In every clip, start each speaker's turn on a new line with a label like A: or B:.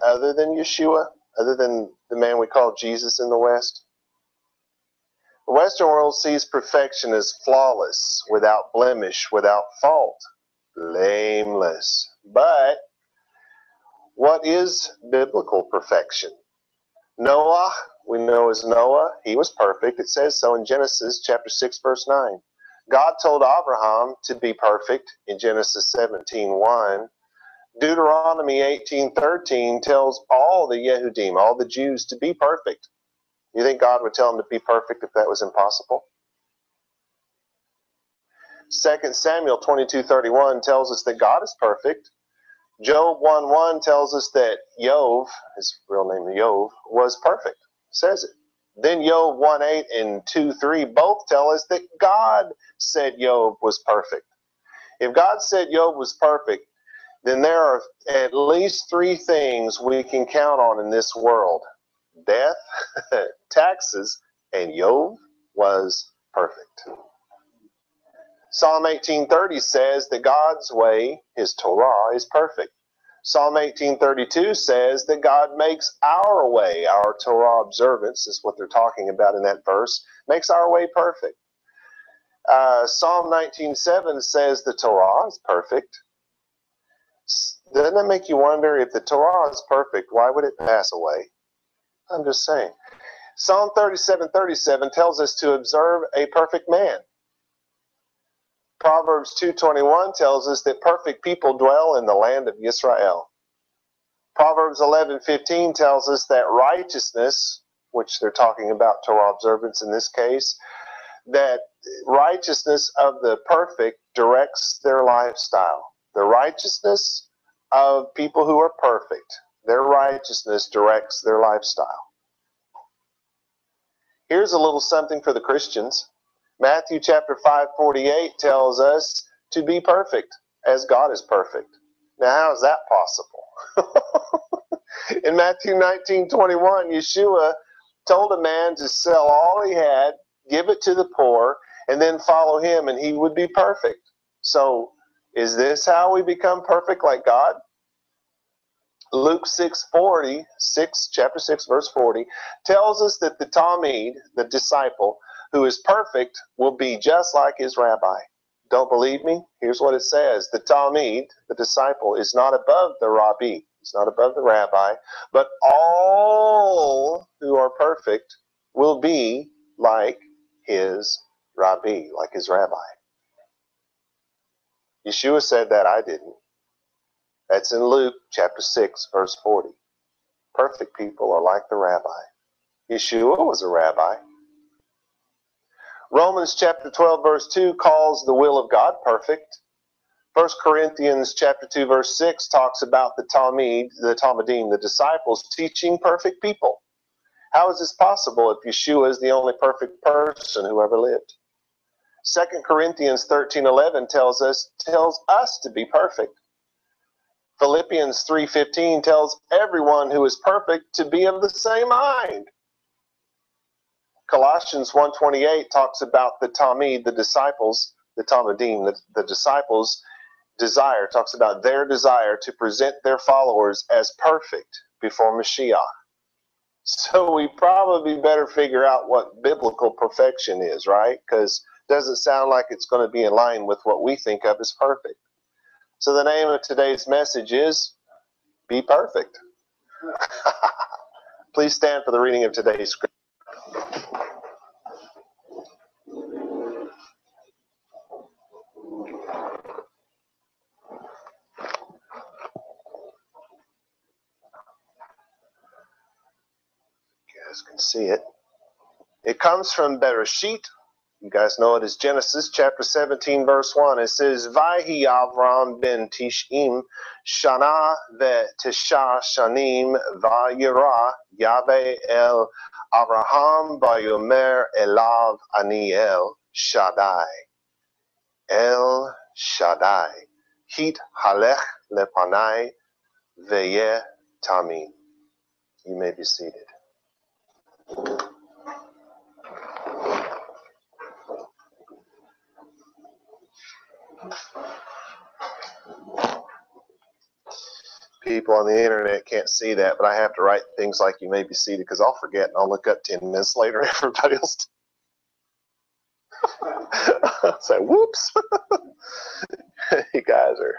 A: other than Yeshua, other than the man we call Jesus in the West? The Western world sees perfection as flawless, without blemish, without fault, blameless. But what is biblical perfection? Noah, we know as Noah, he was perfect. It says so in Genesis chapter 6, verse 9. God told Abraham to be perfect in Genesis 17:1. Deuteronomy 18:13 tells all the Yehudim, all the Jews, to be perfect. You think God would tell them to be perfect if that was impossible? 2 Samuel 22:31 tells us that God is perfect. Job 1:1 tells us that Job, his real name Job, was perfect. It says it. Then Job 1:8 and 2:3 both tell us that God said Job was perfect. If God said Job was perfect, then there are at least three things we can count on in this world: death, taxes, and Job was perfect. Psalm 18:30 says that God's way, his Torah, is perfect. Psalm 18:32 says that God makes our way, our Torah observance is what they're talking about in that verse, makes our way perfect. Psalm 19:7 says the Torah is perfect. Doesn't that make you wonder, if the Torah is perfect, why would it pass away? I'm just saying. Psalm 37:37 tells us to observe a perfect man. Proverbs 2:21 tells us that perfect people dwell in the land of Israel. Proverbs 11:15 tells us that righteousness, which they're talking about Torah observance in this case, that righteousness of the perfect directs their lifestyle. The righteousness of people who are perfect, their righteousness directs their lifestyle. Here's a little something for the Christians. Matthew chapter 5:48 tells us to be perfect as God is perfect. Now, how is that possible? In Matthew 19:21, Yeshua told a man to sell all he had, give it to the poor, and then follow him, and he would be perfect. So, is this how we become perfect like God? Luke 6:40, chapter 6, verse 40, tells us that the Talmud, the disciple, who is perfect, will be just like his rabbi. Don't believe me? Here's what it says. The Talmud, the disciple, is not above the rabbi. It's not above the rabbi. But all who are perfect will be like his rabbi, like his rabbi. Yeshua said that, I didn't. That's in Luke chapter 6, verse 40. Perfect people are like the rabbi. Yeshua was a rabbi. Romans chapter 12, verse 2 calls the will of God perfect. 1 Corinthians chapter 2, verse 6 talks about the Talmud, the Talmudim, the disciples, teaching perfect people. How is this possible if Yeshua is the only perfect person who ever lived? 2 Corinthians 13:11 tells us to be perfect. Philippians 3:15 tells everyone who is perfect to be of the same mind. Colossians 1:28 talks about the Talmud, the disciples, the Talmudim, the disciples' desire, talks about their desire to present their followers as perfect before Mashiach. So we probably better figure out what biblical perfection is, right? Because it doesn't sound like it's going to be in line with what we think of as perfect. So the name of today's message is Be Perfect. Please stand for the reading of today's scripture. You guys can see it. It comes from Bereshit. You guys know it as Genesis chapter 17, verse 1. It says, Vayhi Avram ben Tish'im shana ve'tisha shanim vayira Yahweh el Abraham vayomer elav ani el Shaddai. El Shaddai. Hit halech lepanai ve'yeh tamim. You may be seated. people on the internet can't see that, but I have to write things like "you may be seated" because I'll forget and I'll look up 10 minutes later and everybody else say, "Whoops." You guys are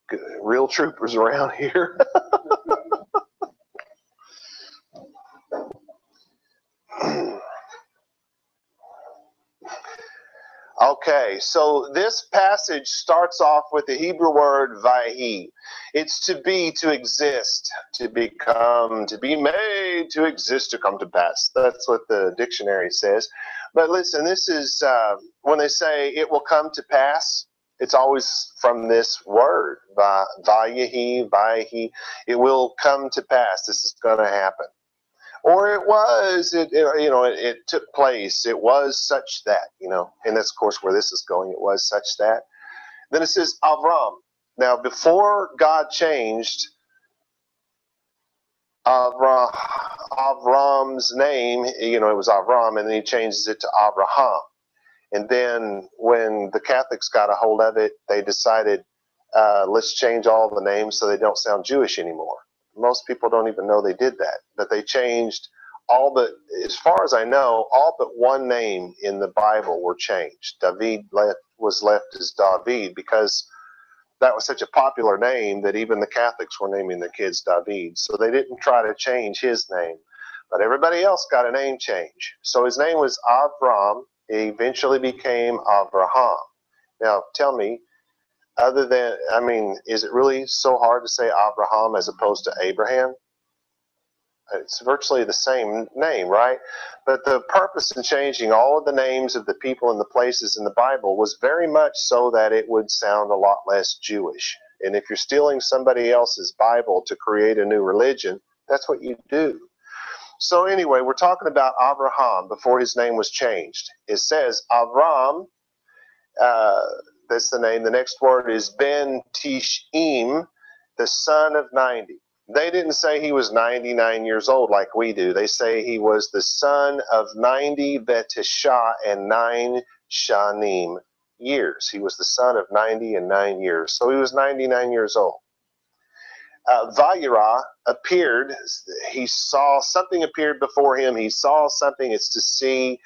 A: good, real troopers around here. Okay, so this passage starts off with the Hebrew word "vahi." It's to be, to exist, to become, to be made, to exist, to come to pass. That's what the dictionary says. But listen, this is, when they say it will come to pass, it's always from this word, vayahi, vahi. It will come to pass. This is going to happen. Or it took place. It was such that, and that's, of course, where this is going. It was such that. Then it says Avram. Now, before God changed Avram's name, it was Avram, and then he changes it to Abraham. And then when the Catholics got a hold of it, they decided, let's change all the names so they don't sound Jewish anymore. Most people don't even know they did that, but they changed all but, as far as I know, all but one name in the Bible were changed. David was left as David because that was such a popular name that even the Catholics were naming their kids David. So they didn't try to change his name, but everybody else got a name change. So his name was Avram. He eventually became Abraham. Now, tell me, is it really so hard to say Abraham as opposed to Abraham? It's virtually the same name, right? But the purpose in changing all of the names of the people and the places in the Bible was very much so that it would sound a lot less Jewish. And if you're stealing somebody else's Bible to create a new religion, that's what you do. So anyway, we're talking about Abraham before his name was changed. It says Avram, that's the name. The next word is Ben Tish'im, the son of 90. They didn't say he was 99 years old like we do. They say he was the son of 90 Betisha and 9 Shanim years. He was the son of 90 and 9 years. So he was 99 years old. Vayira appeared. He saw something appeared before him. He saw something. It's to see.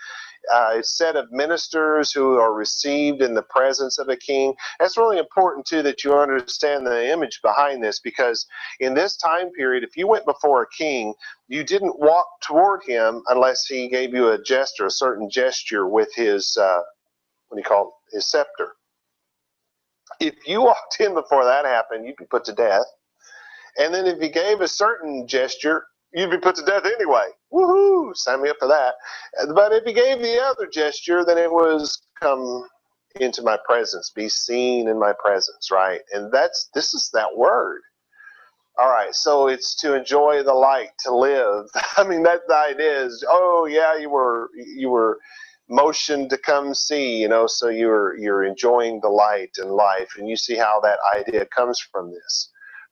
A: It's said of ministers who are received in the presence of a king. That's really important, too, that you understand the image behind this, because in this time period, if you went before a king, you didn't walk toward him unless he gave you a gesture, a certain gesture with his, his scepter. If you walked in before that happened, you'd be put to death. And then if he gave a certain gesture, you'd be put to death anyway. Woohoo! Sign me up for that. But if he gave the other gesture, then it was come into my presence, be seen in my presence, right? And this is that word. All right, so it's to enjoy the light, to live. I mean, that the idea is, oh yeah, you were motioned to come see, so you're enjoying the light and life, and you see how that idea comes from this.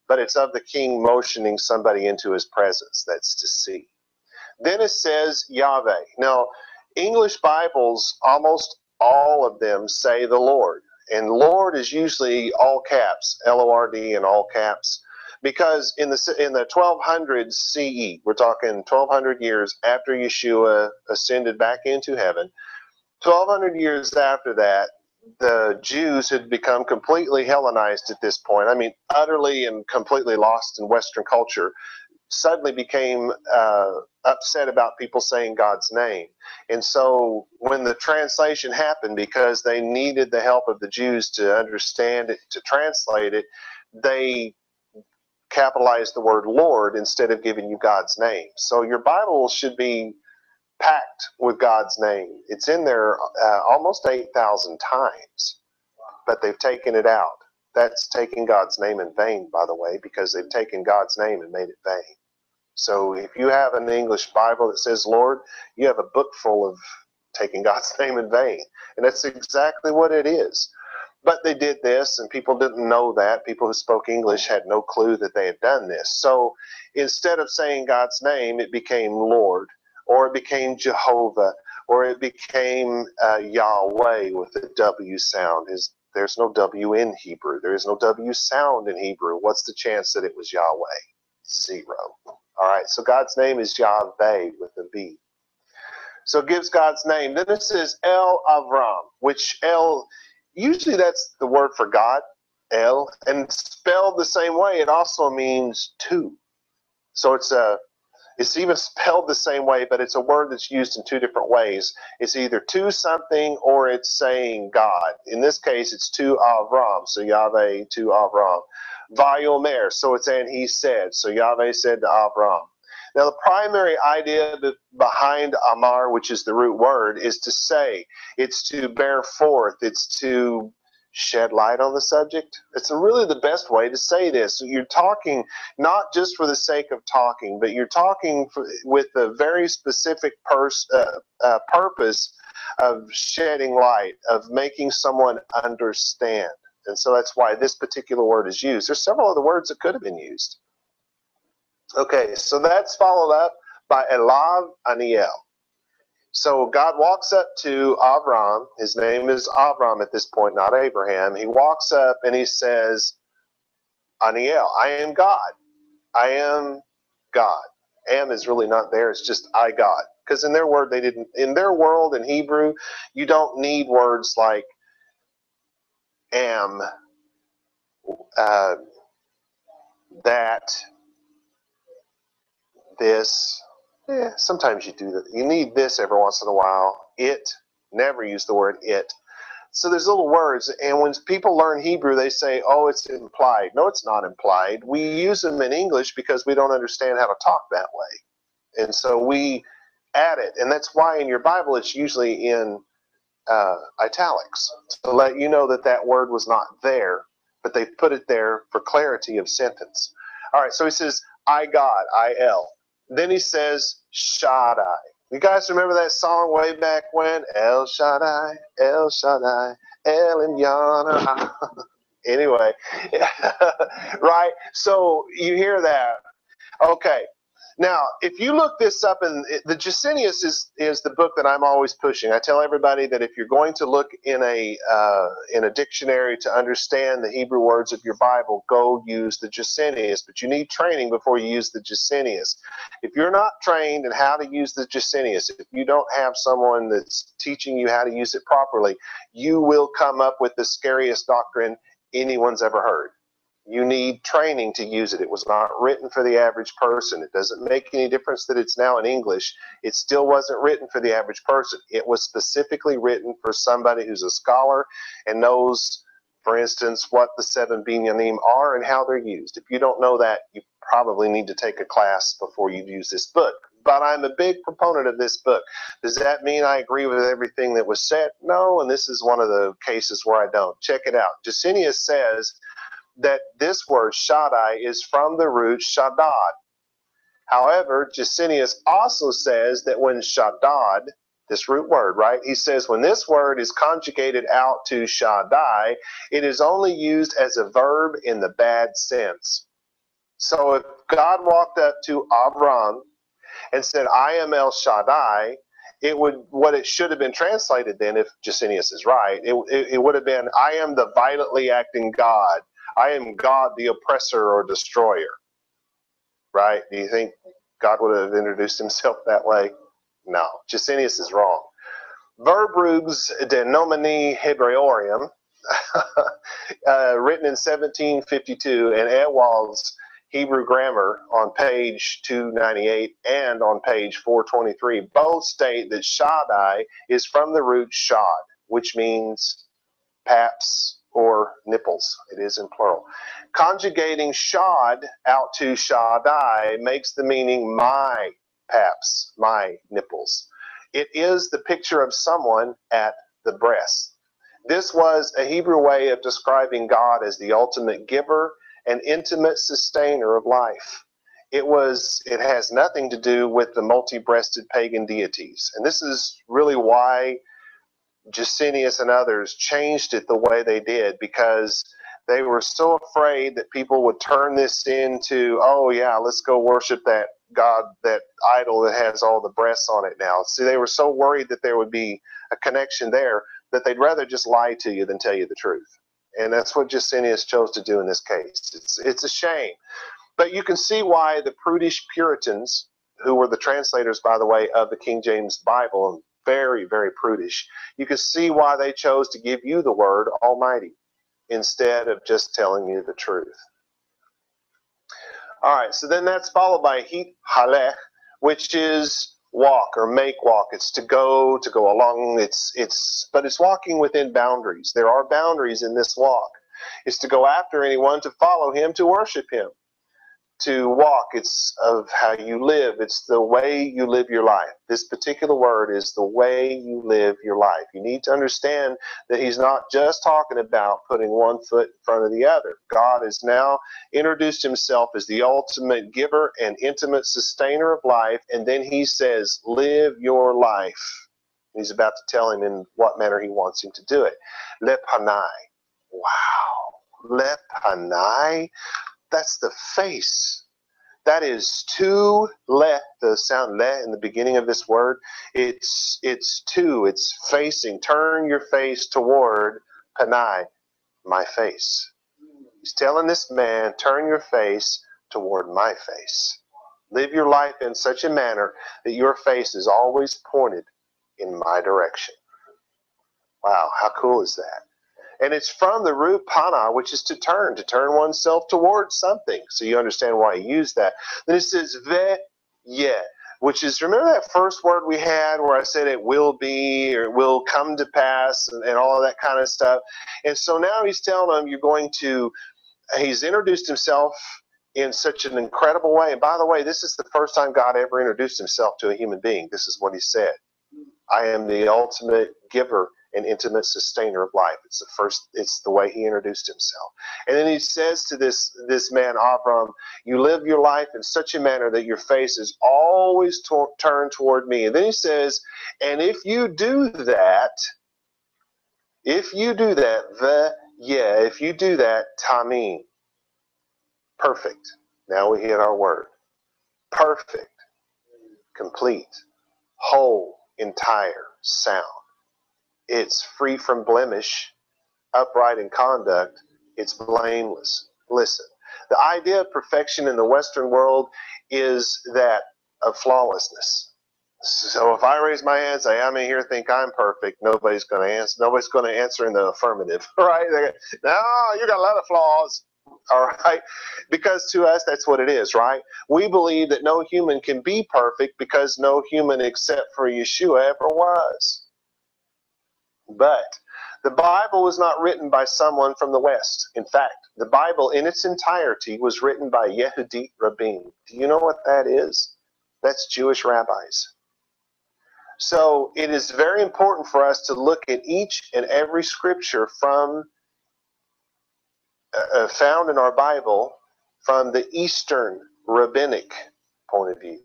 A: But it's of the king motioning somebody into his presence. That's to see. Then it says Yahweh. Now, English Bibles, almost all of them say the Lord. And Lord is usually all caps, L-O-R-D in all caps. Because in the 1200s CE, we're talking 1200 years after Yeshua ascended back into heaven, 1200 years after that, the Jews had become completely Hellenized at this point. I mean, utterly and completely lost in Western culture, suddenly became upset about people saying God's name. And so when the translation happened, because they needed the help of the Jews to understand it, to translate it, they capitalized the word Lord instead of giving you God's name. So your Bible should be packed with God's name. It's in there almost 8,000 times, but they've taken it out. That's taking God's name in vain, by the way, because they've taken God's name and made it vain. So if you have an English Bible that says Lord, you have a book full of taking God's name in vain. And that's exactly what it is. But they did this, and people didn't know that. People who spoke English had no clue that they had done this. So instead of saying God's name, it became Lord, or it became Jehovah, or it became Yahweh with the W sound. There's no W in Hebrew. There is no W sound in Hebrew. What's the chance that it was Yahweh? 0. All right, so God's name is Yahweh with a V. So it gives God's name. Then it says El Avram, which El, usually that's the word for God, El, and spelled the same way, it also means two. So it's even spelled the same way, but it's a word that's used in two different ways. It's either to something or it's saying God. In this case, it's to Avram, so Yahweh to Avram. Vayomer, so it's and he said, so Yahweh said to Avram. Now, the primary idea behind Amar, which is the root word, is to say. It's to bear forth. It's to shed light on the subject. It's really the best way to say this. You're talking not just for the sake of talking, but you're talking with a very specific purpose of shedding light, of making someone understand. And so that's why this particular word is used. There's several other words that could have been used. Okay, so that's followed up by Elav Aniel. So God walks up to Avram. His name is Avram at this point, not Abraham. He walks up and he says, Aniel, I am God. I am God. Am is really not there. It's just I God. Because in their word, in their world in Hebrew, you don't need words like am, that, this. Yeah, sometimes you do that. You need this every once in a while. It, never use the word it. So there's little words, and when people learn Hebrew, they say, oh, it's implied. No, it's not implied. We use them in English because we don't understand how to talk that way. And so we add it, and that's why in your Bible it's usually in italics, to let you know that that word was not there, but they put it there for clarity of sentence. All right, so he says, I God, I-L. Then he says, Shaddai. You guys remember that song way back when? El Shaddai, El Shaddai, El Elyon. Anyway, right? So you hear that. Okay. Now, if you look this up, the Gesenius is the book that I'm always pushing. I tell everybody that if you're going to look in a dictionary to understand the Hebrew words of your Bible, go use the Gesenius. But you need training before you use the Gesenius. If you're not trained in how to use the Gesenius, if you don't have someone that's teaching you how to use it properly, you will come up with the scariest doctrine anyone's ever heard. You need training to use it. It was not written for the average person. It doesn't make any difference that it's now in English. It still wasn't written for the average person. It was specifically written for somebody who's a scholar and knows, for instance, what the 7 binyanim are and how they're used. If you don't know that, you probably need to take a class before you use this book. But I'm a big proponent of this book. Does that mean I agree with everything that was said? No, and this is one of the cases where I don't. Check it out. Gesenius says that this word Shaddai is from the root Shaddad. However, Gesenius also says that when Shaddad, this root word, right? He says when this word is conjugated out to Shaddai, it is only used as a verb in the bad sense. So if God walked up to Avram and said, I am El Shaddai, what it should have been translated then, if Gesenius is right, it would have been, I am the violently acting God. I am God, the oppressor or destroyer. Right? Do you think God would have introduced himself that way? No. Gesenius is wrong. Verbrugs de nomini Hebreorum, written in 1752, and Ewald's Hebrew Grammar on page 298 and on page 423 both state that Shaddai is from the root shad, which means paps or nipples. It is in plural. Conjugating shad out to Shaddai makes the meaning my paps, my nipples. It is the picture of someone at the breast. This was a Hebrew way of describing God as the ultimate giver and intimate sustainer of life. It has nothing to do with the multi-breasted pagan deities. And this is really why Gesenius and others changed it the way they did, because they were so afraid that people would turn this into, oh yeah, let's go worship that God, that idol that has all the breasts on it now. See, they were so worried that there would be a connection there that they'd rather just lie to you than tell you the truth. And that's what Jusinius chose to do in this case. It's a shame. But you can see why the prudish Puritans, who were the translators, by the way, of the King James Bible, and very, very prudish, you can see why they chose to give you the word Almighty instead of just telling you the truth. All right, so then that's followed by hit halech, which is walk or make walk. It's to go along. But it's walking within boundaries. There are boundaries in this walk. It's to go after anyone, to follow him, to worship him. To walk, it's of how you live. It's the way you live your life. This particular word is the way you live your life. You need to understand that he's not just talking about putting one foot in front of the other. God has now introduced himself as the ultimate giver and intimate sustainer of life, and then he says, live your life. He's about to tell him in what manner he wants him to do it. Lepanai. Wow. Lepanai. That's the face. That is to le, the sound le in the beginning of this word. It's to, it's facing. Turn your face toward panai, my face. He's telling this man, turn your face toward my face. Live your life in such a manner that your face is always pointed in my direction. Wow, how cool is that? And it's from the root pana, which is to turn oneself towards something. So you understand why he used that. Then it says ve ye, which is, remember that first word we had where I said it will be or it will come to pass and all of that kind of stuff. And so now he's telling them he's introduced himself in such an incredible way. And by the way, this is the first time God ever introduced himself to a human being. This is what he said. I am the ultimate giver and intimate sustainer of life. It's the way he introduced himself. And then he says to this man, Aharon, you live your life in such a manner that your face is always turned toward me. And then he says, and if you do that, if you do that, tamim, perfect. Now we hit our word. Perfect, complete, whole, entire, sound. It's free from blemish, upright in conduct. It's blameless. Listen, the idea of perfection in the Western world is that of flawlessness. So if I raise my hand and say, I'm in here think I'm perfect, nobody's going to answer. Nobody's going to answer in the affirmative, right? No, you got a lot of flaws. All right, because to us that's what it is, right? We believe that no human can be perfect because no human except for Yeshua ever was. But the Bible was not written by someone from the West. In fact, the Bible in its entirety was written by Yehudi Rabbim. Do you know what that is? That's Jewish rabbis. So it is very important for us to look at each and every scripture from found in our Bible from the Eastern rabbinic point of view.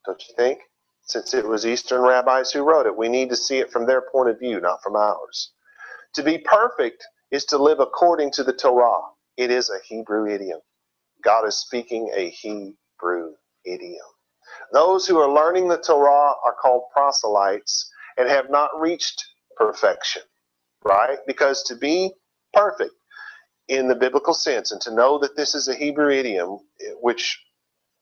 A: Don't you think? Since it was Eastern rabbis who wrote it, we need to see it from their point of view, not from ours. To be perfect is to live according to the Torah. It is a Hebrew idiom. God is speaking a Hebrew idiom. Those who are learning the Torah are called proselytes and have not reached perfection, right? Because to be perfect in the biblical sense and to know that this is a Hebrew idiom, which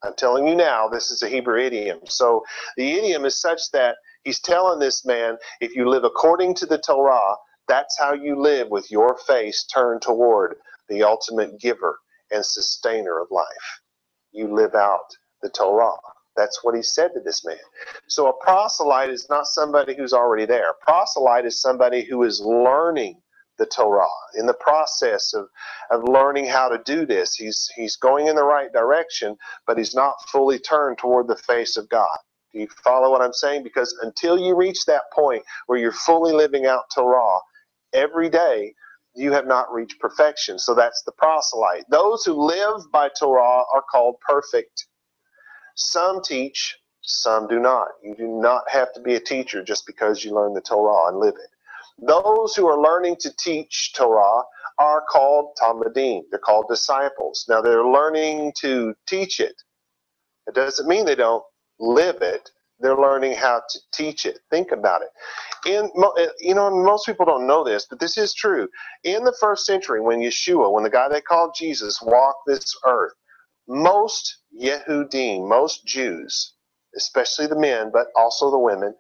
A: I'm telling you now, this is a Hebrew idiom. So the idiom is such that he's telling this man, if you live according to the Torah, that's how you live with your face turned toward the ultimate giver and sustainer of life. You live out the Torah. That's what he said to this man. So a proselyte is not somebody who's already there. A proselyte is somebody who is learning the Torah, in the process of learning how to do this. He's going in the right direction, but he's not fully turned toward the face of God. Do you follow what I'm saying? Because until you reach that point where you're fully living out Torah every day, you have not reached perfection. So that's the proselyte. Those who live by Torah are called perfect. Some teach, some do not. You do not have to be a teacher just because you learn the Torah and live it. Those who are learning to teach Torah are called Talmudim. They're called disciples. Now, they're learning to teach it. It doesn't mean they don't live it. They're learning how to teach it. Think about it. Most people don't know this, but this is true. In the first century, when Yeshua, when the guy they called Jesus, walked this earth, most Yehudim, most Jews, especially the men, but also the women,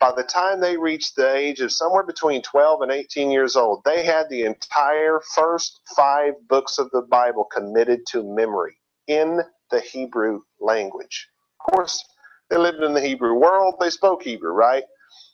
A: by the time they reached the age of somewhere between 12 and 18 years old, they had the entire first 5 books of the Bible committed to memory in the Hebrew language. Of course, they lived in the Hebrew world. They spoke Hebrew, right?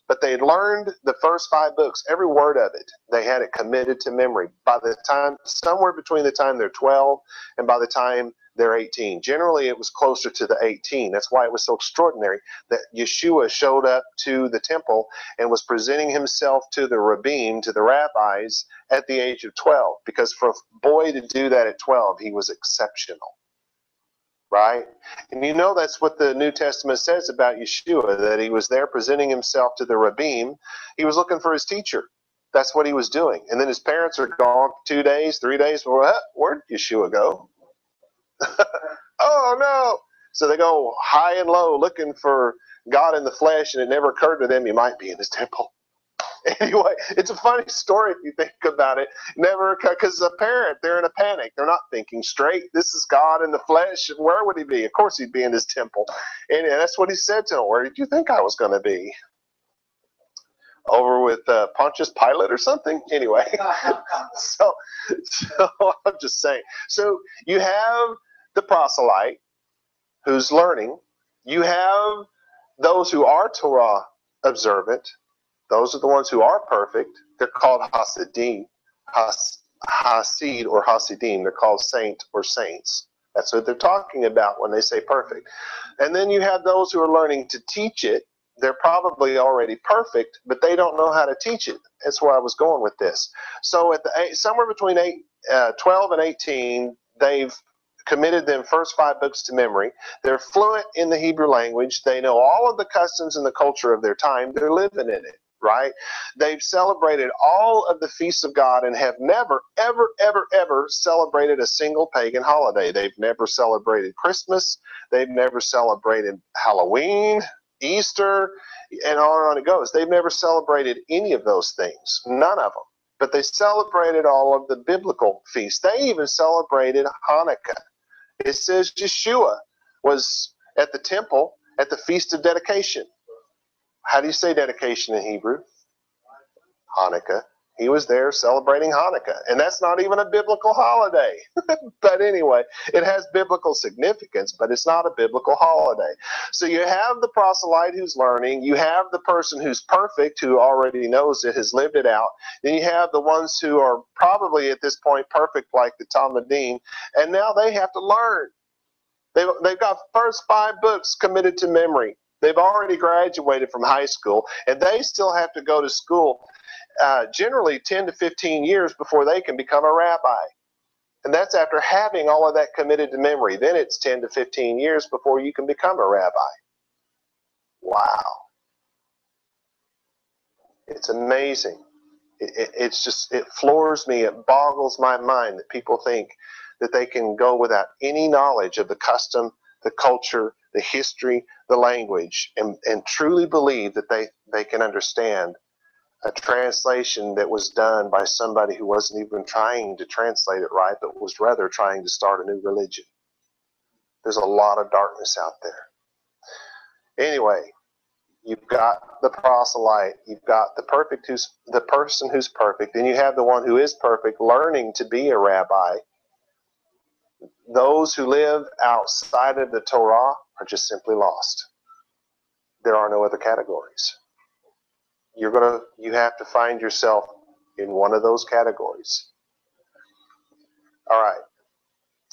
A: But they had learned the first 5 books, every word of it. They had it committed to memory by the time, somewhere between the time they're 12 and by the time they're 18. Generally, it was closer to the 18. That's why it was so extraordinary that Yeshua showed up to the temple and was presenting himself to the rabbim, to the rabbis, at the age of 12. Because for a boy to do that at 12, he was exceptional. Right? And that's what the New Testament says about Yeshua, that he was there presenting himself to the rabbim. He was looking for his teacher. That's what he was doing. And then his parents are gone 2 days, 3 days. Well, where did Yeshua go? Oh, no. So they go high and low looking for God in the flesh, and it never occurred to them he might be in his temple. Anyway, it's a funny story if you think about it. Never, because a parent, they're in a panic. They're not thinking straight. This is God in the flesh. Where would he be? Of course he'd be in his temple. And that's what he said to him. Where did you think I was going to be? Over with Pontius Pilate or something? Anyway, so I'm just saying. So you have the proselyte who's learning. You have those who are Torah observant. Those are the ones who are perfect. They're called Hasidim, Hasid or Hasidim. They're called saint or saints. That's what they're talking about when they say perfect. And then you have those who are learning to teach it. They're probably already perfect, but they don't know how to teach it. That's where I was going with this. So at somewhere between 12 and 18, they've committed them first 5 books to memory. They're fluent in the Hebrew language. They know all of the customs and the culture of their time. They're living in it. Right? They've celebrated all of the feasts of God and have never, ever, ever, ever celebrated a single pagan holiday. They've never celebrated Christmas. They've never celebrated Halloween, Easter, and on it goes. They've never celebrated any of those things. None of them. But they celebrated all of the biblical feasts. They even celebrated Hanukkah. It says Yeshua was at the temple at the Feast of Dedication. How do you say dedication in Hebrew? Hanukkah. He was there celebrating Hanukkah. And that's not even a biblical holiday. But anyway, it has biblical significance, but it's not a biblical holiday. So you have the proselyte who's learning. You have the person who's perfect, who already knows it, has lived it out. Then you have the ones who are probably at this point perfect, like the Talmudim, and now they have to learn. They've got first 5 books committed to memory. They've already graduated from high school, and they still have to go to school generally 10 to 15 years before they can become a rabbi. And that's after having all of that committed to memory. Then it's 10 to 15 years before you can become a rabbi. Wow. It's amazing. It floors me. It boggles my mind that people think that they can go without any knowledge of the custom, the culture, the history, the language, and truly believe that they can understand a translation that was done by somebody who wasn't even trying to translate it right, but was rather trying to start a new religion. There's a lot of darkness out there. Anyway, you've got the proselyte, you've got the person who's perfect, and you have the one who is perfect learning to be a rabbi. Those who live outside of the Torah are just simply lost. There are no other categories. You have to find yourself in one of those categories. All right.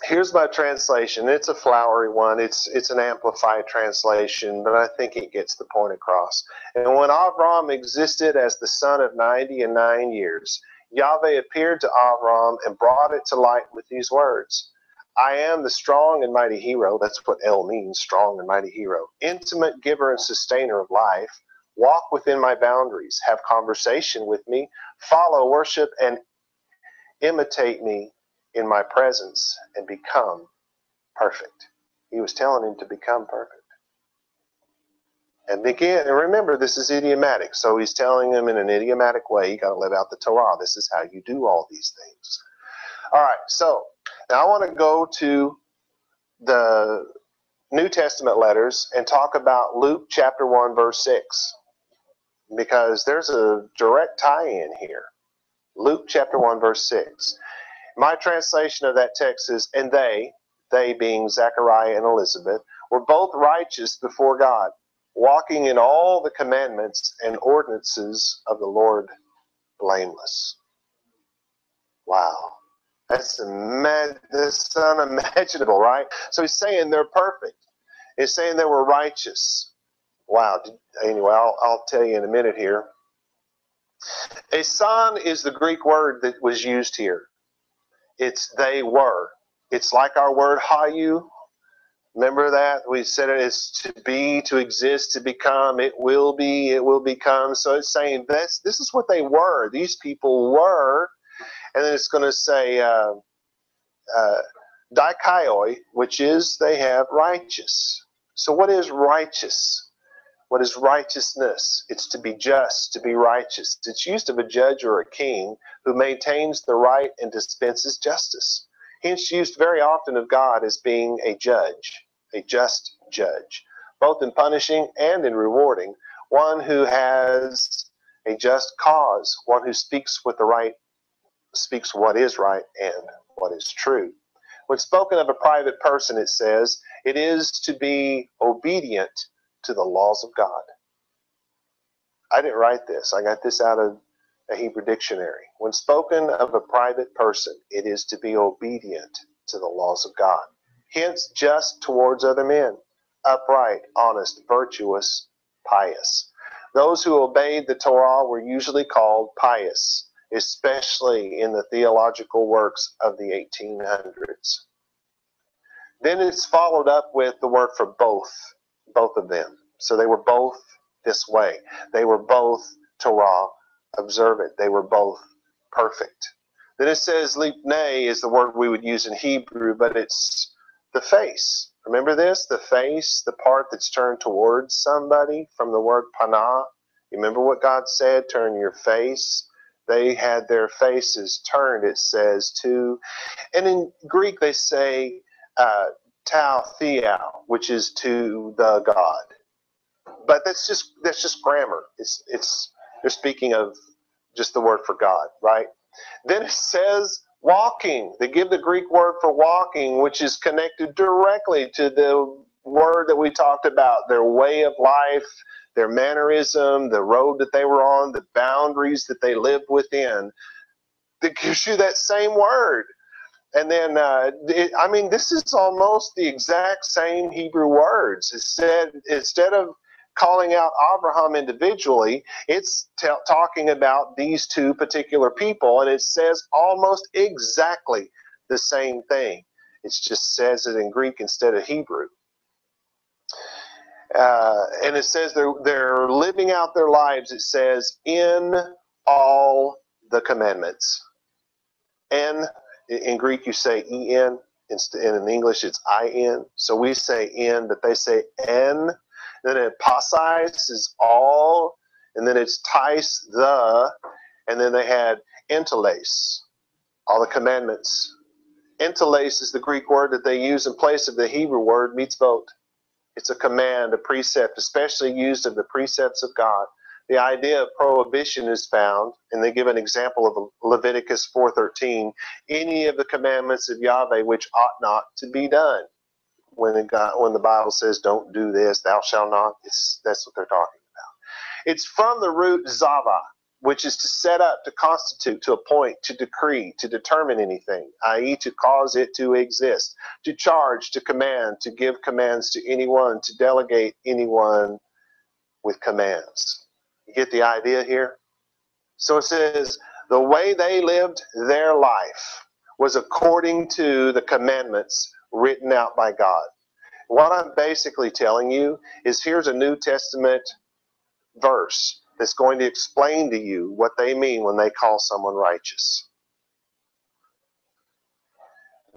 A: Here's my translation. It's a flowery one. It's an amplified translation, but I think it gets the point across. And when Aharon existed as the son of 99 years, Yahweh appeared to Aharon and brought it to light with these words. I am the strong and mighty hero. That's what El means, strong and mighty hero. Intimate giver and sustainer of life. Walk within my boundaries. Have conversation with me. Follow, worship, and imitate me in my presence and become perfect. He was telling him to become perfect. And again, and remember, this is idiomatic. So he's telling them in an idiomatic way, you got to live out the Torah. This is how you do all these things. All right, so now I want to go to the New Testament letters and talk about Luke chapter 1, verse 6, because there's a direct tie-in here. Luke chapter 1, verse 6. My translation of that text is, and they being Zechariah and Elizabeth, were both righteous before God, walking in all the commandments and ordinances of the Lord blameless. Wow. That's unimaginable, right? So he's saying they're perfect. He's saying they were righteous. Wow. Anyway, I'll tell you in a minute here. Asan is the Greek word that was used here. It's they were. It's like our word hayu. Remember that? We said it is to be, to exist, to become. It will be, it will become. So it's saying this is what they were. These people were. And then it's going to say dikaioi, which is they have righteous. So what is righteous? What is righteousness? It's to be just, to be righteous. It's used of a judge or a king who maintains the right and dispenses justice. Hence used very often of God as being a judge, a just judge, both in punishing and in rewarding, one who has a just cause, one who speaks with the right, speaks what is right and what is true. When spoken of a private person, it says, it is to be obedient to the laws of God. I didn't write this. I got this out of a Hebrew dictionary. When spoken of a private person, it is to be obedient to the laws of God. Hence, just towards other men, upright, honest, virtuous, pious. Those who obeyed the Torah were usually called pious, especially in the theological works of the 1800s. Then it's followed up with the word for both of them. So they were both this way. They were both Torah observant. They were both perfect. Then it says lipnei is the word we would use in Hebrew, but it's the face. Remember this? The face, the part that's turned towards somebody, from the word panah. You remember what God said? Turn your face. They had their faces turned, it says, to. And in Greek they say tau theou, which is to the God. But that's just grammar. They're speaking of just the word for God, right? Then it says walking. They give the Greek word for walking, which is connected directly to the word that we talked about, their way of life, their mannerism, the road that they were on, the boundaries that they lived within. That gives you that same word. And then, this is almost the exact same Hebrew words. It said, instead of calling out Abraham individually, it's talking about these two particular people, and it says almost exactly the same thing. It just says it in Greek instead of Hebrew. And it says they're living out their lives, it says, in all the commandments. And in Greek, you say en, and in English, it's in. So we say in, but they say en. Then it pasais is all, and then it's tais, the, and then they had entales, all the commandments. Entales is the Greek word that they use in place of the Hebrew word mitzvot. It's a command, a precept, especially used of the precepts of God. The idea of prohibition is found, and they give an example of Leviticus 4:13, any of the commandments of Yahweh which ought not to be done. When the Bible says don't do this, thou shalt not, that's what they're talking about. It's from the root zava, which is to set up, to constitute, to appoint, to decree, to determine anything, i.e. to cause it to exist, to charge, to command, to give commands to anyone, to delegate anyone with commands. You get the idea here? So it says the way they lived their life was according to the commandments written out by God. What I'm basically telling you is here's a New Testament verse that's going to explain to you what they mean when they call someone righteous.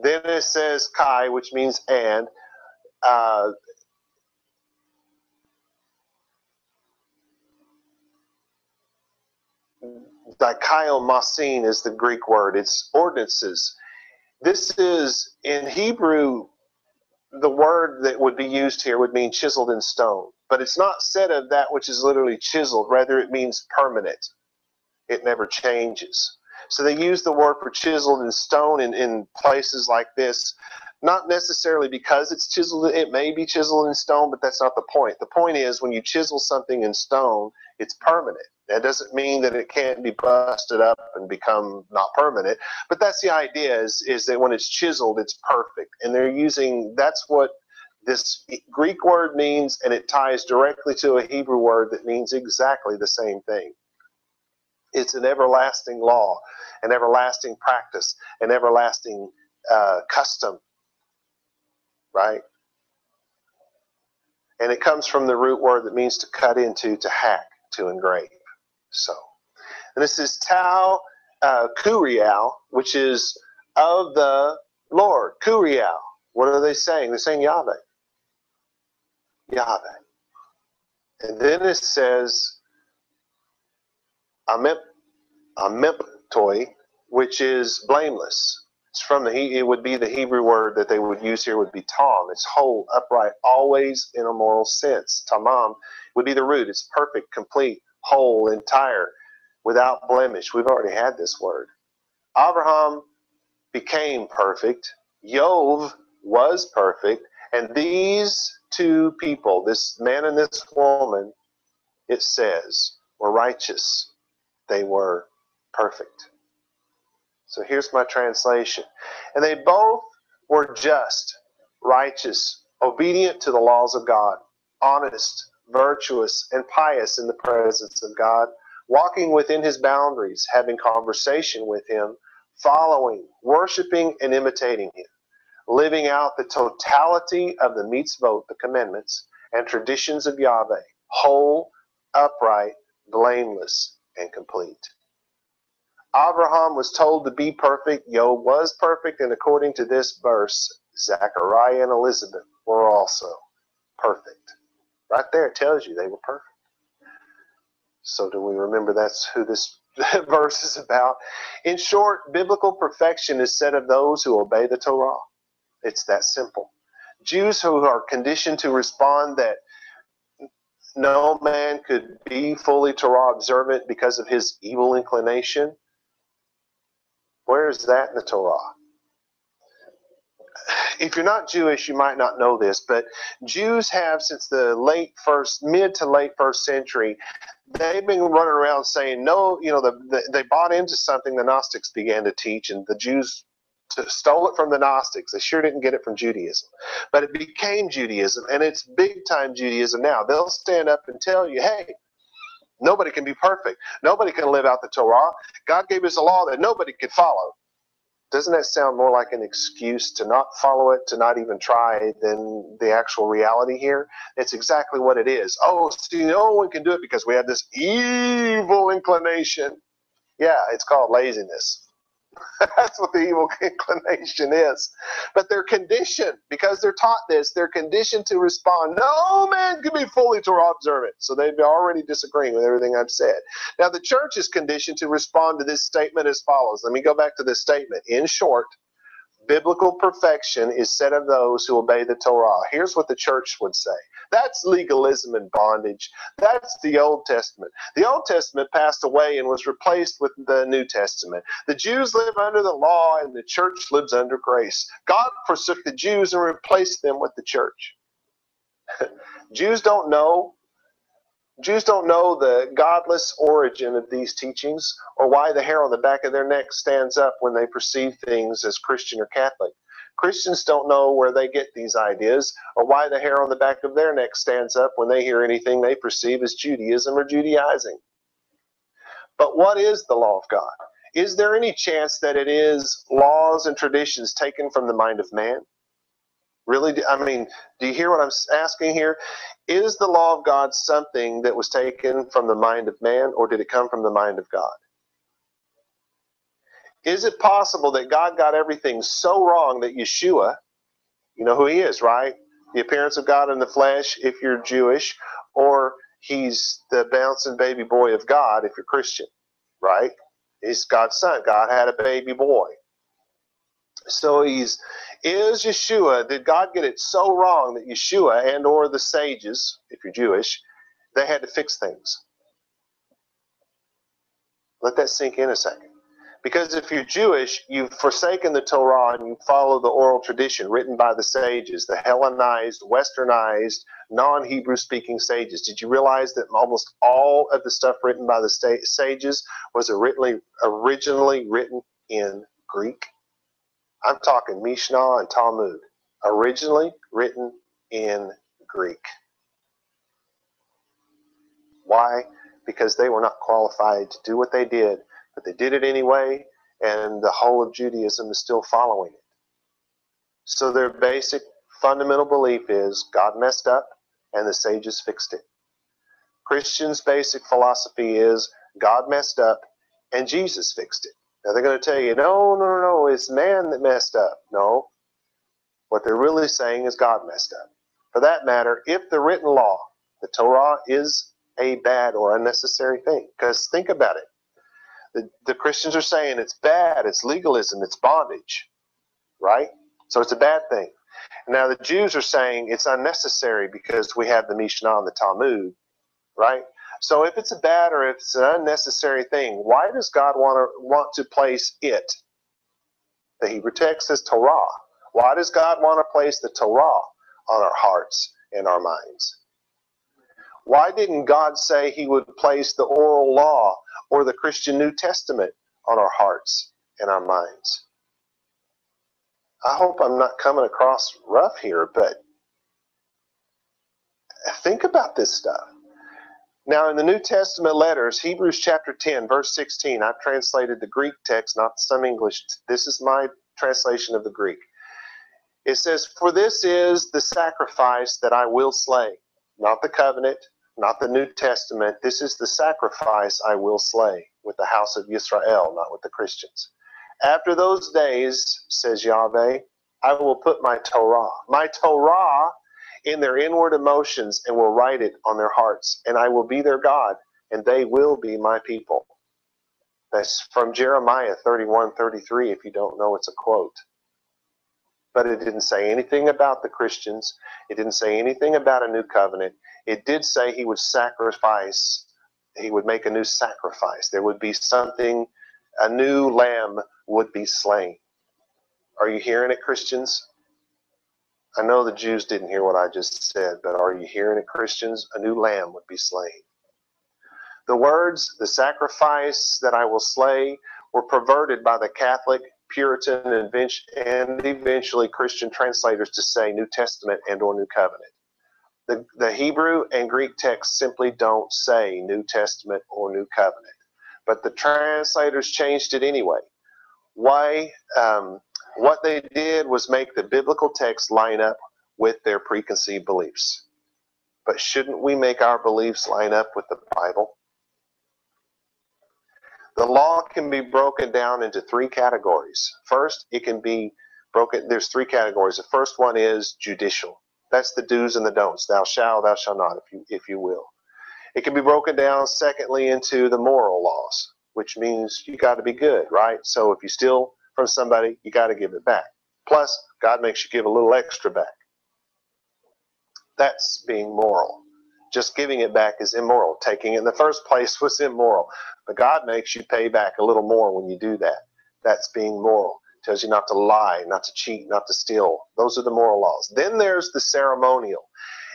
A: Then it says kai, which means and. Dikaiomasin is the Greek word. It's ordinances. This is, in Hebrew, the word that would be used here would mean chiseled in stone. But it's not said of that which is literally chiseled. Rather, it means permanent. It never changes. So they use the word for chiseled in stone in places like this, not necessarily because it's chiseled. It may be chiseled in stone, but that's not the point. The point is, when you chisel something in stone, it's permanent. That doesn't mean that it can't be busted up and become not permanent, but that's the idea, is that when it's chiseled, it's perfect. And they're using, that's what this Greek word means, and it ties directly to a Hebrew word that means exactly the same thing. It's an everlasting law, an everlasting practice, an everlasting custom, right? And it comes from the root word that means to cut into, to hack, to engrave. So, and this is Tau Kurial, which is of the Lord. Kurial. What are they saying? They're saying Yahweh. Yahweh. And then it says Amiptoi, which is blameless. It's from it would be the Hebrew word that they would use here would be tam. It's whole, upright, always in a moral sense. Tamam would be the root. It's perfect, complete, whole, entire, without blemish. We've already had this word. Abraham became perfect. Yov was perfect. And these two people, this man and this woman, it says, were righteous. They were perfect. So here's my translation. And they both were just, righteous, obedient to the laws of God, honest, virtuous, and pious in the presence of God, walking within his boundaries, having conversation with him, following, worshiping, and imitating him, living out the totality of the mitzvot, the commandments, and traditions of Yahweh, whole, upright, blameless, and complete. Abraham was told to be perfect. Job was perfect. And according to this verse, Zechariah and Elizabeth were also perfect. Right there, it tells you they were perfect. So do we remember that's who this verse is about? In short, biblical perfection is said of those who obey the Torah. It's that simple. Jews who are conditioned to respond that no man could be fully Torah observant because of his evil inclination. Where is that in the Torah? If you're not Jewish, you might not know this, but Jews have, since the mid to late first century, they've been running around saying, no, they bought into something the Gnostics began to teach, and the Jews stole it from the Gnostics. They sure didn't get it from Judaism. But it became Judaism, and it's big-time Judaism now. They'll stand up and tell you, hey, nobody can be perfect. Nobody can live out the Torah. God gave us a law that nobody could follow. Doesn't that sound more like an excuse to not follow it, to not even try, than the actual reality here? It's exactly what it is. Oh, see, no one can do it because we have this evil inclination. Yeah, it's called laziness. That's what the evil inclination is. But they're conditioned, because they're taught this, they're conditioned to respond, no man can be fully Torah observant. So they've already disagreeing with everything I've said. Now the church is conditioned to respond to this statement as follows. Let me go back to this statement. In short, biblical perfection is said of those who obey the Torah. Here's what the church would say. That's legalism and bondage. That's the Old Testament. The Old Testament passed away and was replaced with the New Testament. The Jews live under the law and the church lives under grace. God forsook the Jews and replaced them with the church. Jews don't know the godless origin of these teachings, or why the hair on the back of their neck stands up when they perceive things as Christian or Catholic. Christians don't know where they get these ideas, or why the hair on the back of their neck stands up when they hear anything they perceive as Judaism or Judaizing. But what is the law of God? Is there any chance that it is laws and traditions taken from the mind of man? Really? I mean, do you hear what I'm asking here? Is the law of God something that was taken from the mind of man, or did it come from the mind of God? Is it possible that God got everything so wrong that Yeshua, you know who he is, right? The appearance of God in the flesh, if you're Jewish, or he's the bouncing baby boy of God, if you're Christian, right? He's God's son. God had a baby boy. So is Yeshua, did God get it so wrong that Yeshua and or the sages, if you're Jewish, they had to fix things? Let that sink in a second. Because if you're Jewish, you've forsaken the Torah and you follow the oral tradition written by the sages, the Hellenized, westernized, non-Hebrew speaking sages. Did you realize that almost all of the stuff written by the sages was originally written in Greek? I'm talking Mishnah and Talmud. Originally written in Greek. Why? Because they were not qualified to do what they did, but they did it anyway, and the whole of Judaism is still following it. So their basic fundamental belief is God messed up and the sages fixed it. Christians' basic philosophy is God messed up and Jesus fixed it. Now they're going to tell you, no, it's man that messed up. No. What they're really saying is God messed up. For that matter, if the written law, the Torah, is a bad or unnecessary thing, because think about it. The Christians are saying it's bad, it's legalism, it's bondage, right? So it's a bad thing. Now the Jews are saying it's unnecessary because we have the Mishnah and the Talmud, right? So if it's a bad or if it's an unnecessary thing, why does God want to place it? The Hebrew text says Torah. Why does God want to place the Torah on our hearts and our minds? Why didn't God say he would place the oral law or the Christian New Testament on our hearts and our minds? I hope I'm not coming across rough here, but think about this stuff. Now, in the New Testament letters, Hebrews chapter 10, verse 16, I've translated the Greek text, not some English. This is my translation of the Greek. It says, "For this is the sacrifice that I will slay," not the covenant, not the New Testament. This is the sacrifice I will slay with the house of Israel, not with the Christians. "After those days, says Yahweh, I will put my Torah in their inward emotions and will write it on their hearts, and I will be their God, and they will be my people." That's from Jeremiah 31:33, if you don't know, it's a quote. But it didn't say anything about the Christians. It didn't say anything about a new covenant. It did say he would sacrifice, he would make a new sacrifice. There would be something, a new lamb would be slain. Are you hearing it, Christians? I know the Jews didn't hear what I just said, but are you hearing it, Christians? A new lamb would be slain. The words, the sacrifice that I will slay, were perverted by the Catholic, Puritan, and eventually Christian translators to say New Testament and or New Covenant. The Hebrew and Greek texts simply don't say New Testament or New Covenant, but the translators changed it anyway. Why? What they did was make the biblical text line up with their preconceived beliefs. But shouldn't we make our beliefs line up with the Bible? The law can be broken down into three categories. First, it can be broken, there's three categories. The first one is judicial. That's the do's and the don'ts. Thou shalt not, if you will. It can be broken down, secondly, into the moral laws, which means you got to be good, right? So if you steal from somebody, you got to give it back. Plus, God makes you give a little extra back. That's being moral. Just giving it back is immoral. Taking it in the first place was immoral. But God makes you pay back a little more when you do that. That's being moral. Tells you not to lie, not to cheat, not to steal. Those are the moral laws. Then there's the ceremonial.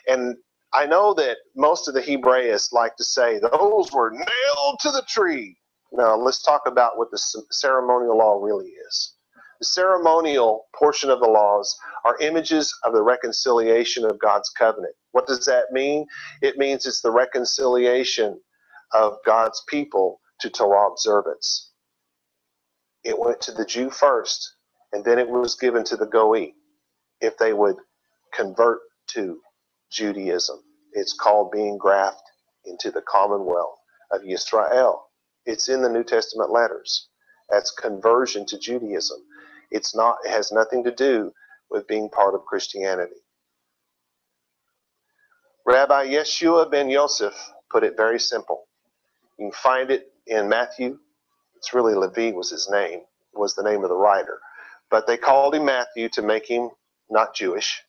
A: And I know that most of the Hebraists like to say those were nailed to the tree. Now, let's talk about what the ceremonial law really is. The ceremonial portion of the laws are images of the reconciliation of God's covenant. What does that mean? It means it's the reconciliation of God's people to Torah observance. It went to the Jew first, and then it was given to the Goy if they would convert to Judaism. It's called being grafted into the commonwealth of Israel. It's in the New Testament letters. That's conversion to Judaism. It has nothing to do with being part of Christianity. Rabbi Yeshua ben Yosef put it very simple. You can find it in Matthew It's really Levi was his name, was the name of the writer. But they called him Matthew to make him not Jewish.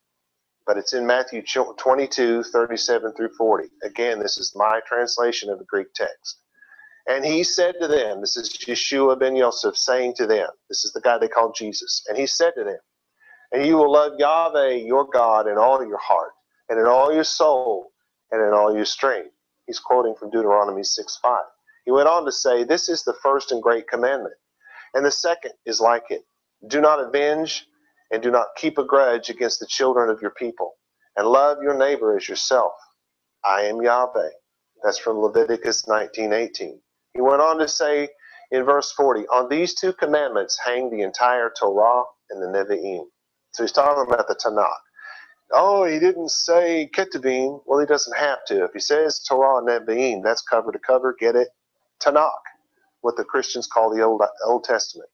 A: But it's in Matthew 22, 37 through 40. Again, this is my translation of the Greek text. And he said to them, this is Yeshua ben Yosef saying to them, this is the guy they called Jesus. And he said to them, and you will love Yahweh, your God, in all your heart, and in all your soul, and in all your strength. He's quoting from Deuteronomy 6:5. He went on to say, this is the first and great commandment. And the second is like it. Do not avenge, and do not keep a grudge against the children of your people, and love your neighbor as yourself. I am Yahweh. That's from Leviticus 19:18. He went on to say in verse 40, on these two commandments hang the entire Torah and the Nevi'im. So he's talking about the Tanakh. Oh, he didn't say Ketuvim. Well, he doesn't have to. If he says Torah and Nevi'im, that's cover to cover. Get it? Tanakh, what the Christians call the Old Testament.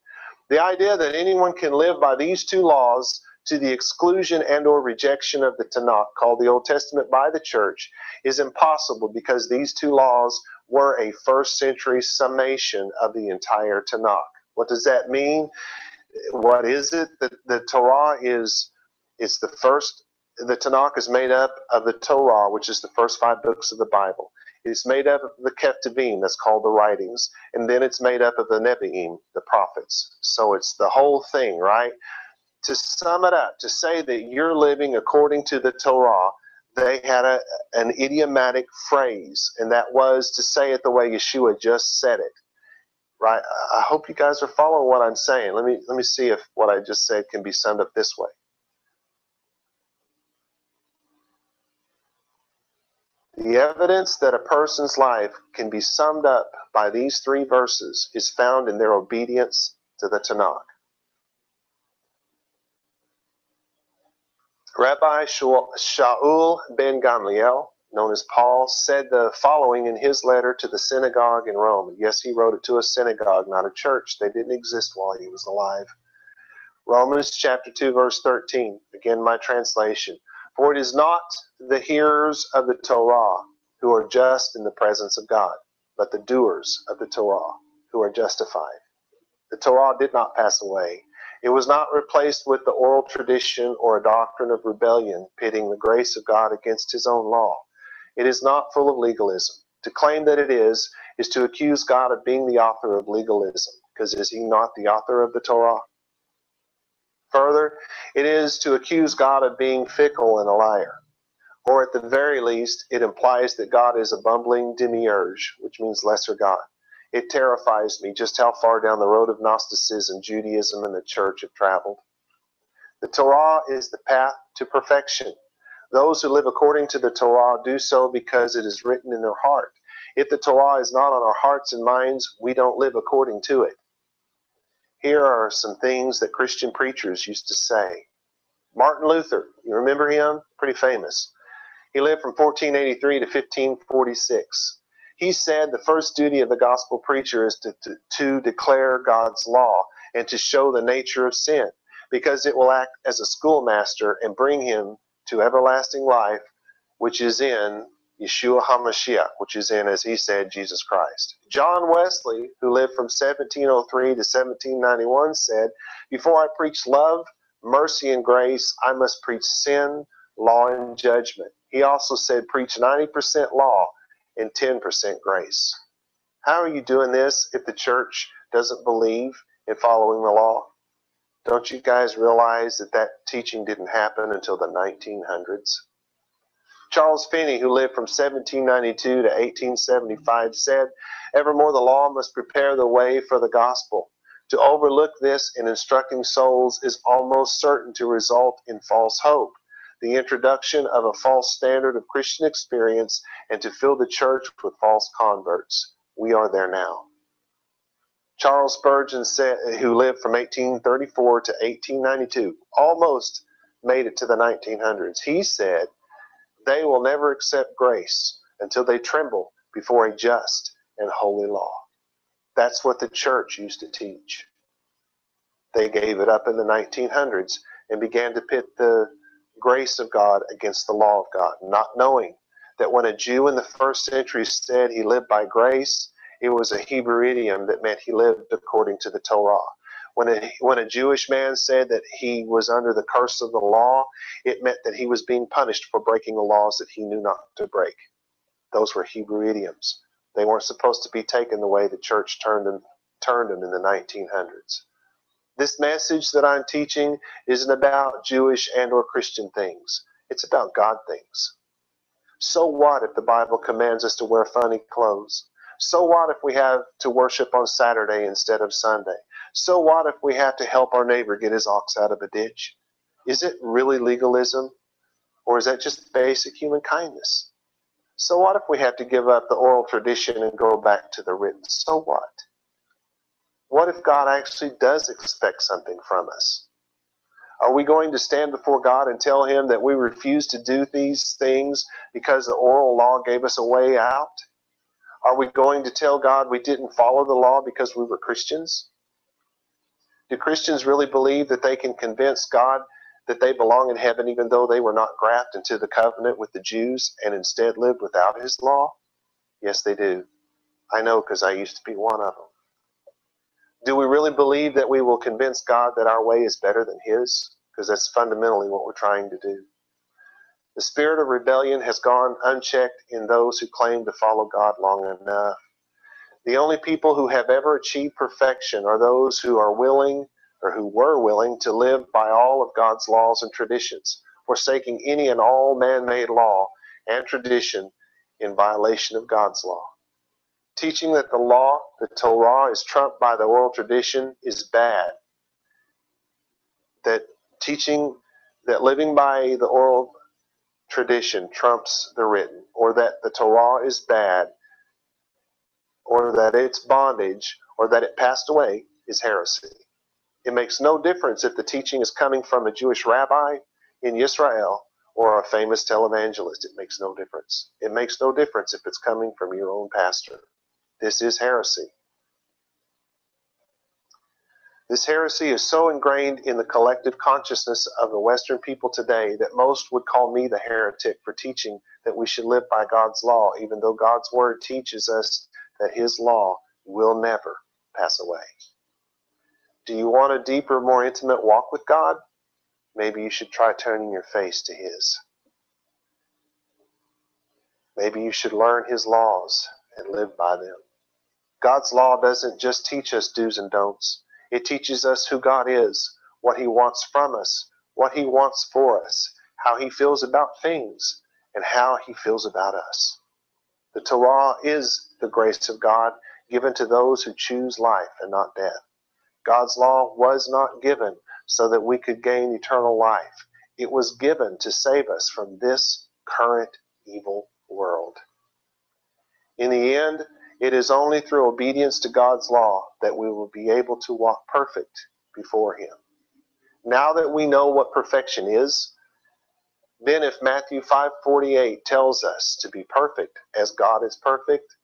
A: The idea that anyone can live by these two laws to the exclusion and or rejection of the Tanakh, called the Old Testament by the church, is impossible because these two laws were a first century summation of the entire Tanakh. What does that mean? What is it? The Torah is, it's the first, the Tanakh is made up of the Torah, which is the first 5 books of the Bible. It's made up of the Ketuvim, that's called the writings, and then it's made up of the Nevi'im, the prophets. So it's the whole thing, right? To sum it up, to say that you're living according to the Torah, they had an idiomatic phrase, and that was to say it the way Yeshua just said it. Right? I hope you guys are following what I'm saying. Let me see if what I just said can be summed up this way. The evidence that a person's life can be summed up by these 3 verses is found in their obedience to the Tanakh. Rabbi Shaul ben Gamliel, known as Paul, said the following in his letter to the synagogue in Rome. Yes, he wrote it to a synagogue, not a church. They didn't exist while he was alive. Romans chapter 2, verse 13. Again, my translation. For it is not the hearers of the Torah who are just in the presence of God, but the doers of the Torah who are justified. The Torah did not pass away. It was not replaced with the oral tradition or a doctrine of rebellion, pitting the grace of God against his own law. It is not full of legalism. To claim that it is to accuse God of being the author of legalism, because is he not the author of the Torah? Further, it is to accuse God of being fickle and a liar. Or at the very least, it implies that God is a bumbling demiurge, which means lesser God. It terrifies me just how far down the road of Gnosticism, Judaism, and the church have traveled. The Torah is the path to perfection. Those who live according to the Torah do so because it is written in their heart. If the Torah is not on our hearts and minds, we don't live according to it. Here are some things that Christian preachers used to say. Martin Luther, you remember him? Pretty famous. He lived from 1483 to 1546. He said the first duty of the gospel preacher is to declare God's law and to show the nature of sin, because it will act as a schoolmaster and bring him to everlasting life, which is in Yeshua HaMashiach, which is in, as he said, Jesus Christ. John Wesley, who lived from 1703 to 1791, said, before I preach love, mercy, and grace, I must preach sin, law, and judgment. He also said, preach 90% law and 10% grace. How are you doing this if the church doesn't believe in following the law? Don't you guys realize that that teaching didn't happen until the 1900s? Charles Finney, who lived from 1792 to 1875, said, evermore the law must prepare the way for the gospel. To overlook this in instructing souls is almost certain to result in false hope, the introduction of a false standard of Christian experience, and to fill the church with false converts. We are there now. Charles Spurgeon, who lived from 1834 to 1892, almost made it to the 1900s. He said, they will never accept grace until they tremble before a just and holy law. That's what the church used to teach. They gave it up in the 1900s and began to pit the grace of God against the law of God, not knowing that when a Jew in the first century said he lived by grace It was a Hebrew idiom that meant he lived according to the Torah. When a Jewish man said that he was under the curse of the law, it meant that he was being punished for breaking the laws that he knew not to break. Those were Hebrew idioms. They weren't supposed to be taken the way the church turned them in the 1900s. This message that I'm teaching isn't about Jewish and or Christian things. It's about God things. So what if the Bible commands us to wear funny clothes? So what if we have to worship on Saturday instead of Sunday? So what if we have to help our neighbor get his ox out of a ditch? Is it really legalism? Or is that just basic human kindness? So what if we have to give up the oral tradition and go back to the written? So what? What if God actually does expect something from us? Are we going to stand before God and tell him that we refuse to do these things because the oral law gave us a way out? Are we going to tell God we didn't follow the law because we were Christians? Do Christians really believe that they can convince God that they belong in heaven even though they were not grafted into the covenant with the Jews and instead lived without his law? Yes, they do. I know, because I used to be one of them. Do we really believe that we will convince God that our way is better than his? Because that's fundamentally what we're trying to do. The spirit of rebellion has gone unchecked in those who claim to follow God long enough. The only people who have ever achieved perfection are those who are willing, or who were willing, to live by all of God's laws and traditions, forsaking any and all man-made law and tradition in violation of God's law. Teaching that the law, the Torah, is trumped by the oral tradition is bad. That teaching that living by the oral tradition trumps the written, or that the Torah is bad, or that it's bondage, or that it passed away, is heresy. It makes no difference if the teaching is coming from a Jewish rabbi in Israel or a famous televangelist. It makes no difference. It makes no difference if it's coming from your own pastor. This is heresy. This heresy is so ingrained in the collective consciousness of the Western people today that most would call me the heretic for teaching that we should live by God's law, even though God's word teaches us that his law will never pass away. Do you want a deeper, more intimate walk with God? Maybe you should try turning your face to his. Maybe you should learn his laws and live by them. God's law doesn't just teach us do's and don'ts. It teaches us who God is, what he wants from us, what he wants for us, how he feels about things, and how he feels about us. The Torah is the grace of God given to those who choose life and not death. God's law was not given so that we could gain eternal life. It was given to save us from this current evil world. In the end, it is only through obedience to God's law that we will be able to walk perfect before him. Now that we know what perfection is, then if Matthew 5:48 tells us to be perfect as God is perfect,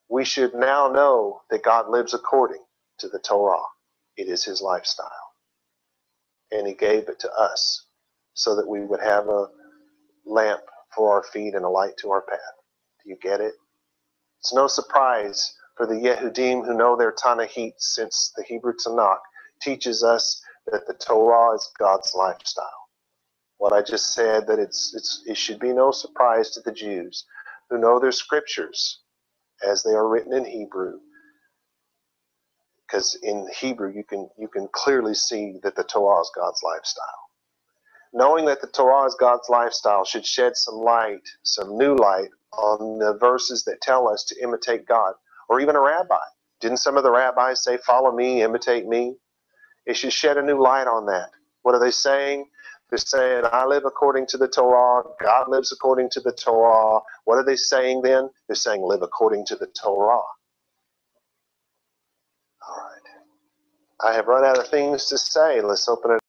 A: we should now know that God lives according to the Torah. It is his lifestyle. And he gave it to us so that we would have a lamp for our feet and a light to our path. Do you get it? It's no surprise for the Yehudim who know their Tanakh, since the Hebrew Tanakh teaches us that the Torah is God's lifestyle. What I just said, that it should be no surprise to the Jews who know their scriptures as they are written in Hebrew, because in Hebrew you can clearly see that the Torah is God's lifestyle. Knowing that the Torah is God's lifestyle should shed some light, some new light, on the verses that tell us to imitate God, or even a rabbi. Didn't some of the rabbis say, follow me, imitate me? It should shed a new light on that. What are they saying? They're saying, I live according to the Torah, God lives according to the Torah. What are they saying then? They're saying, live according to the Torah. All right. I have run out of things to say. Let's open it